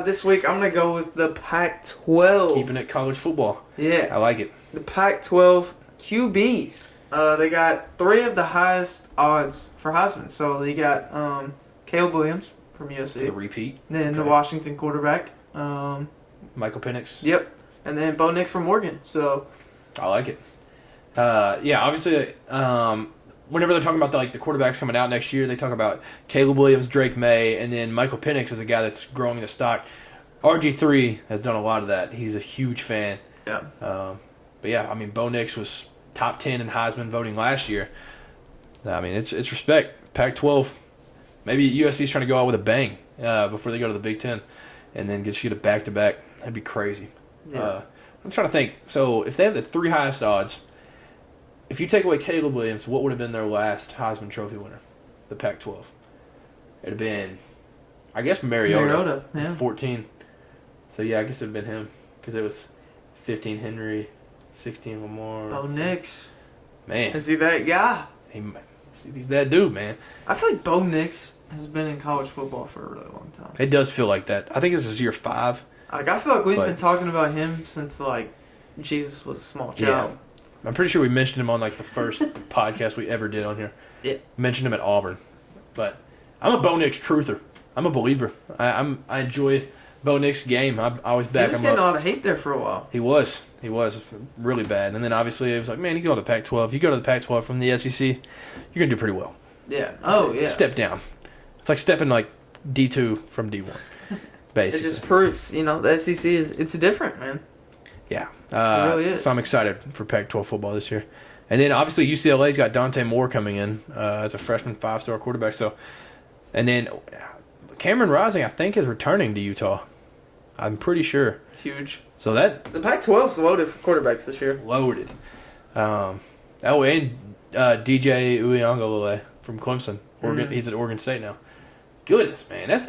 This week I'm going to go with the Pac-12. Keeping it college football. Yeah. I like it. The Pac-12 QBs. They got 3 of the highest odds for Heisman. So they got Caleb Williams from USC. The repeat. Then the Washington quarterback. Michael Penix. Yep. And then Bo Nix from Oregon. So I like it. Obviously, whenever they're talking about the quarterbacks coming out next year, they talk about Caleb Williams, Drake May, and then Michael Penix is a guy that's growing the stock. RG3 has done a lot of that. He's a huge fan. yeah. But yeah, I mean, Bo Nix was top 10 in Heisman voting last year. I mean, it's respect. Pac-12. Maybe USC's trying to go out with a bang before they go to the Big Ten, and then get a back-to-back. That'd be crazy. Yeah. I'm trying to think. So if they have the 3 highest odds, if you take away Caleb Williams, what would have been their last Heisman Trophy winner? The Pac-12. It'd have been, I guess, Mariota. Yeah. 14. So yeah, I guess it'd have been him because it was 15 Henry, 16 Lamar. Bo Nix. Man, Is he that guy? He's that dude, man. I feel like Bo Nix has been in college football for a really long time. It does feel like that. I think this is year 5. Like, I feel like we've been talking about him since, Jesus was a small child. Yeah. I'm pretty sure we mentioned him on, the first podcast we ever did on here. Yeah. Mentioned him at Auburn. But I'm a Bo Nix truther. I'm a believer. I enjoy Bo Nix's game. I always back him up. He was getting a lot of hate there for a while. He was really bad. And then, obviously, it was like, man, you go to the Pac-12. You go to the Pac-12 from the SEC, you're going to do pretty well. Yeah. It's a step down. It's like stepping, D2 from D1. Basically. It just proves, the SEC it's different, man. Yeah. It really is. So I'm excited for Pac-12 football this year. And then, obviously, UCLA's got Dante Moore coming in as a freshman 5-star quarterback. So, and then Cameron Rising, I think, is returning to Utah. I'm pretty sure. It's huge. So the Pac-12's loaded for quarterbacks this year. Loaded. And DJ Uiagalelei from Clemson. Oregon. He's at Oregon State now. Goodness, man. That's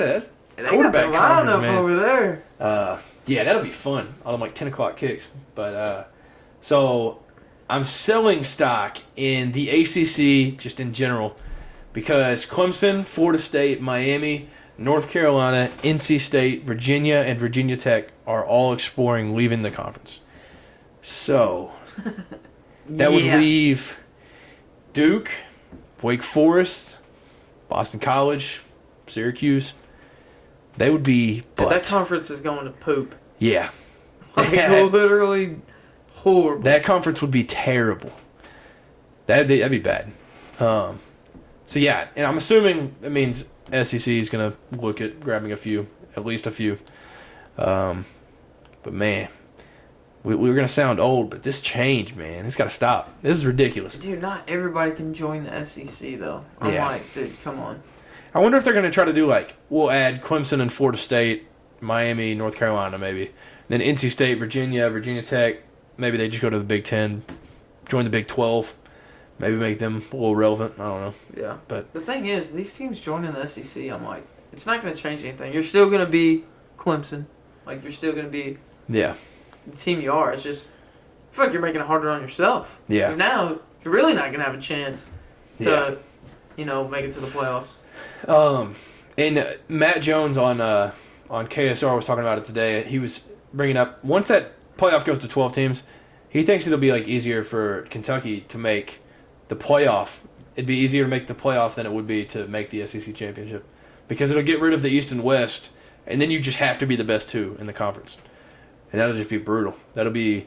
they got the lineup over there. Yeah, that'll be fun on 10 o'clock kicks. But so I'm selling stock in the ACC just in general because Clemson, Florida State, Miami, North Carolina, NC State, Virginia, and Virginia Tech are all exploring leaving the conference. So that would leave Duke, Wake Forest, Boston College, Syracuse. They would be that conference is going to poop. Yeah. Literally horrible. That conference would be terrible. That'd be bad. So yeah, and I'm assuming that means SEC is going to look at grabbing at least a few. But man, we were going to sound old, but this change, man, it's got to stop. This is ridiculous. Dude, not everybody can join the SEC though. I'm like, dude, come on. I wonder if they're going to try to do we'll add Clemson and Florida State, Miami, North Carolina maybe. Then NC State, Virginia Tech. Maybe they just go to the Big Ten, join the Big 12. Maybe make them a little relevant. I don't know. Yeah. But the thing is, these teams joining the SEC, I'm like, it's not going to change anything. You're still going to be Clemson. You're still going to be the team you are. It's just, I feel like you're making it harder on yourself. Yeah. Because now, you're really not going to have a chance to, make it to the playoffs. And Matt Jones on KSR was talking about it today. He was bringing up, once that playoff goes to 12 teams, he thinks it'll be easier for Kentucky to make the playoff. It'd be easier to make the playoff than it would be to make the SEC championship because it'll get rid of the East and West, and then you just have to be the best 2 in the conference, and that'll just be brutal. That'll be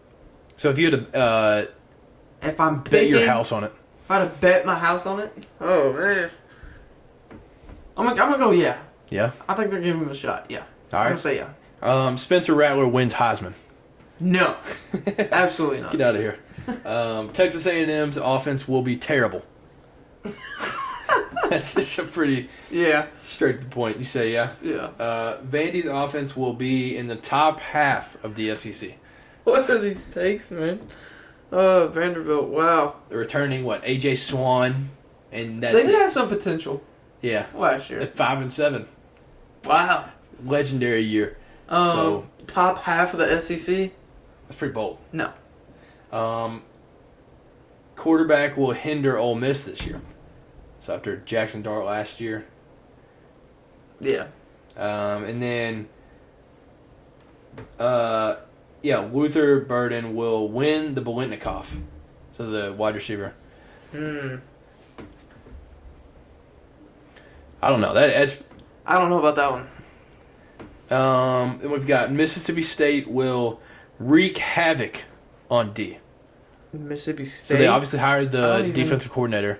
So if you had to if I'm bet your house on it. If I had to bet my house on it, oh man, I'm gonna go yeah. Yeah. I think they're giving him a shot. Yeah. All right. I'm gonna say yeah. Spencer Rattler wins Heisman. No, absolutely not. Get out of here. Texas A&M's offense will be terrible. That's just a pretty straight to the point. You say yeah? Yeah. Vandy's offense will be in the top half of the SEC. What are these takes, man? Vanderbilt, wow. They're returning, A.J. Swan, and that's They did have some potential. Yeah. Last year. At 5-7. Wow. Legendary year. Top half of the SEC? That's pretty bold. No. Quarterback will hinder Ole Miss this year. So after Jackson Dart last year. Yeah. And then, Luther Burden will win the Bolitnikoff. So the wide receiver. I don't know. I don't know about that one. And we've got Mississippi State will wreak havoc on D. Mississippi State. So they obviously hired the defensive coordinator.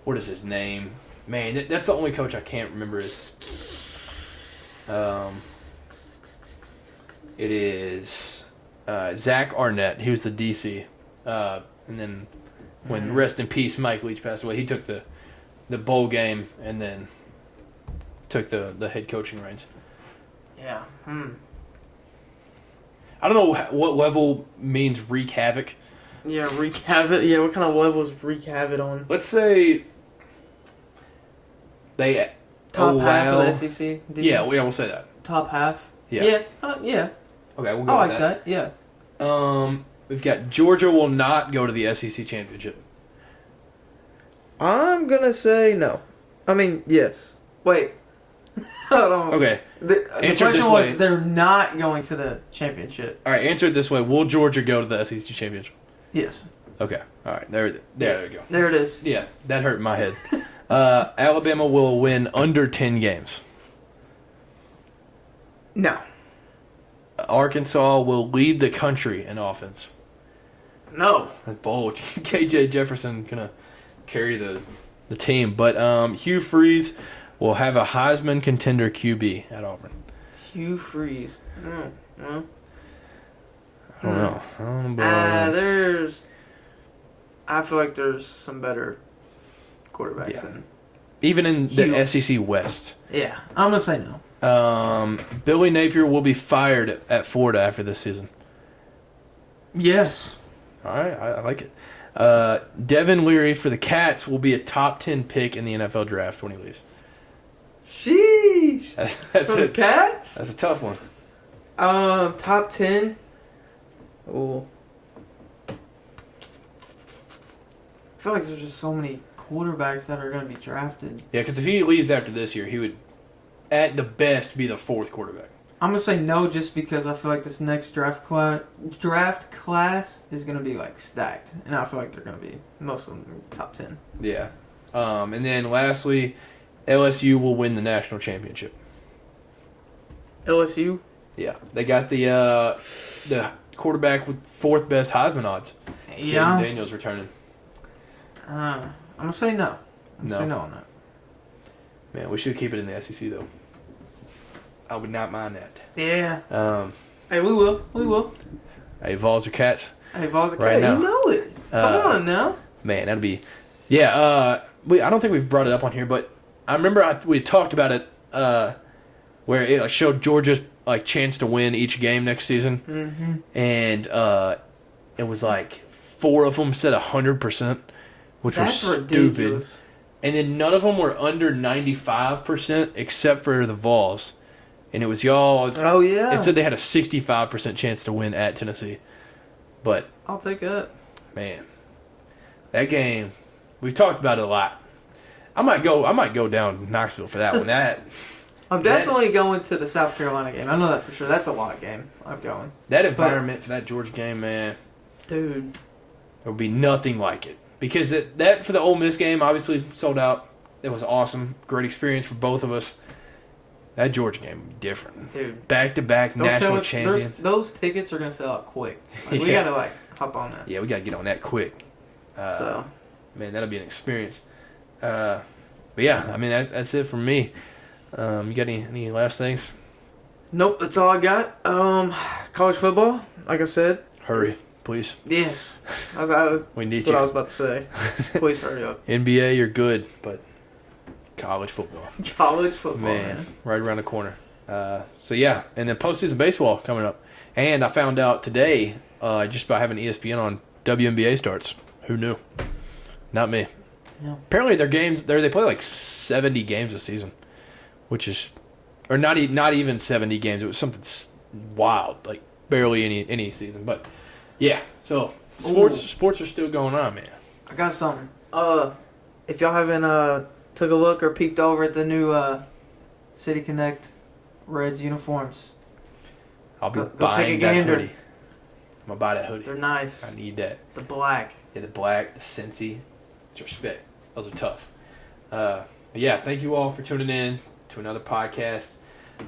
What is his name? Man, that's the only coach I can't remember his. It is Zach Arnett. He was the DC. And then when rest in peace Mike Leach passed away, he took the bowl game and then took the head coaching reins. Yeah. I don't know what level means wreak havoc. Yeah, wreak havoc. Yeah, what kind of level is wreak havoc on? Let's say they top half of the SEC. Yeah, we'll say that. Top half. Yeah. Yeah. Okay, we'll go I with like that. Yeah. We've got Georgia will not go to the SEC championship. I'm gonna say no. I mean, yes. Wait. Hold on. Okay. The question was they're not going to the championship. All right, answer it this way. Will Georgia go to the SEC championship? Yes. Okay. All right. There we go. There it is. Yeah, that hurt my head. Alabama will win under 10 games. No. Arkansas will lead the country in offense. No. That's bold. KJ Jefferson gonna carry the team, but Hugh Freeze will have a Heisman contender QB at Auburn. Hugh Freeze. No. I don't know. I feel like there's some better quarterbacks than. Even in the SEC West. Yeah, I'm gonna say no. Billy Napier will be fired at Florida after this season. Yes. All right, I like it. Devin Leary for the Cats will be a top 10 pick in the NFL draft when he leaves. Sheesh. That's for the Cats? That's a tough one. Top 10. Oh. I feel like there's just so many quarterbacks that are going to be drafted. Yeah, because if he leaves after this year, he would, at the best, be the fourth quarterback. I'm going to say no just because I feel like this next draft class is going to be, stacked. And I feel like they're going to be, most of them, top 10. Yeah. And then, lastly, LSU will win the national championship. LSU? Yeah. They got the quarterback with fourth best Heisman odds. Yeah. Jaden Daniels returning. I'm going to say no. I'm going to say no on that. Man, we should keep it in the SEC, though. I would not mind that. Yeah. Hey, we will. We will. Hey, Vols or Cats? Hey, Vols or Cats. Right now. You know it. Come on now. Man, that'd be... Yeah, I don't think we've brought it up on here, but I remember we talked about it where it showed Georgia's chance to win each game next season. Mm-hmm. And it was 4 of them said 100%, which That's was ridiculous. stupid. And then none of them were under 95% except for the Vols. And it was y'all. Oh, yeah. It said they had a 65% chance to win at Tennessee. But I'll take that. Man, that game, we've talked about it a lot. I might go down to Knoxville for that one. I'm definitely going to the South Carolina game. I know that for sure. That's a lot of game. I'm going. That environment for that Georgia game, man. Dude. There will be nothing like it. Because that for the Ole Miss game, obviously sold out. It was awesome. Great experience for both of us. That Georgia game would be different. Dude. Back-to-back national champions. Those tickets are going to sell out quick. Like, we got to, hop on that. Yeah, we got to get on that quick. Man, that'll be an experience. But, yeah, I mean, that's it from me. You got any last things? Nope, that's all I got. College football, like I said. Hurry, please. Yes. We need that's what I was about to say. Please hurry up. NBA, you're good, but college football. College football, man. Right around the corner. So, yeah, and then postseason baseball coming up. And I found out today, just by having ESPN on, WNBA starts. Who knew? Not me. Yeah. Apparently their games, they play like 70 games a season, which is, or not even 70 games. It was something wild, like barely any season. But yeah, so sports are still going on, man. I got something. If y'all haven't took a look or peeked over at the new City Connect Reds uniforms, I'll be buying that hoodie. I'm gonna buy that hoodie. They're nice. I need that. The black. Yeah, the black, the Cincy. It's respect. Those are tough. But yeah, thank you all for tuning in to another podcast.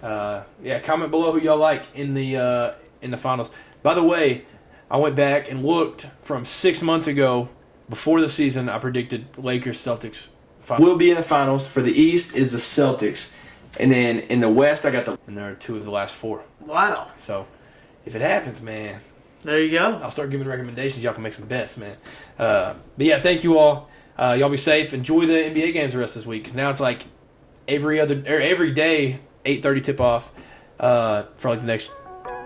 Comment below who y'all like in the finals. By the way, I went back and looked from 6 months ago. Before the season, I predicted Lakers Celtics will be in the finals. For the East is the Celtics, and then in the West, I got and there are 2 of the last 4. Wow. So if it happens, man. There you go. I'll start giving recommendations. Y'all can make some bets, man. But yeah, thank you all. Y'all be safe. Enjoy the NBA games the rest of this week, because now it's like every day 8:30 tip off for like the next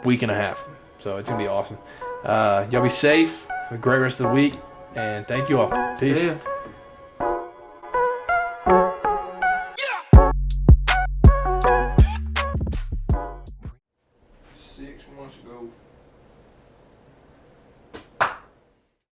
week and a half. So it's gonna be awesome. Y'all be safe. Have a great rest of the week, and thank you all. Peace. See ya.